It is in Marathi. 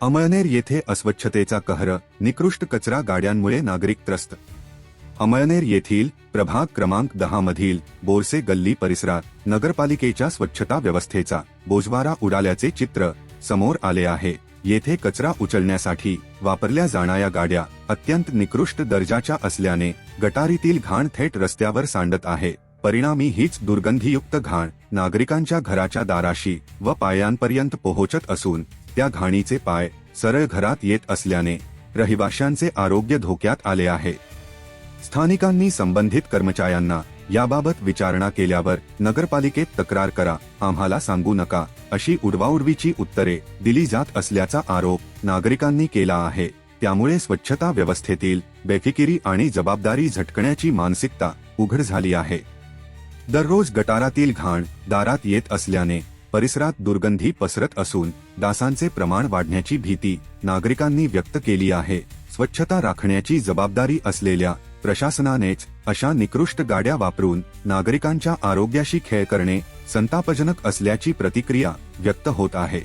अमळनेर येथे अस्वच्छतेचा कहर, निकृष्ट कचरा गाड्यांमुळे नागरिक त्रस्त. अमळनेर येथील प्रभाग क्रमांक 10 मधील बोरसे गल्ली परिसरात नगरपालिकेच्या स्वच्छता व्यवस्थेचा बोजवारा उडाल्याचे चित्र समोर आले आहे. येथे कचरा उचलण्यासाठी वापरल्या जाणाऱ्या गाड्या अत्यंत निकृष्ट दर्जाच्या असल्याने गटारीतील घाण थेट रस्त्यावर सांडत आहे. परिणामी हीच दुर्गंधीयुक्त घाण नागरिकांच्या घराच्या दाराशी व पायांपर्यंत पोहोचत असून त्या घाणीचे पाय सरळ घरात येत असल्याने रहिवाशांचे आरोग्य धोक्यात आले आहे. स्थानिकांनी संबंधित कर्मचाऱ्यांना याबाबत विचारणा केल्यावर नगरपालिकेत तक्रार करा, आम्हाला सांगू नका अशी उडवाउडवीची उत्तरे दिली जात असल्याचा आरोप नागरिकांनी केला आहे. त्यामुळे स्वच्छता व्यवस्थेतील बेफिकिरी आणि जबाबदारी झटकण्याची मानसिकता उघड झाली आहे. दररोज गटारातील घाण दारात येत असल्याने परिसरात दुर्गंधी पसरत असून डासांचे प्रमाण वाढण्याची भीती नागरिकांनी व्यक्त केली आहे. स्वच्छता राखण्याची जबाबदारी असलेल्या प्रशासनानेच अशा निकृष्ट गाड्या वापरून नागरिकांच्या आरोग्याशी खेळ करणे संतापजनक असल्याची प्रतिक्रिया व्यक्त होत आहे.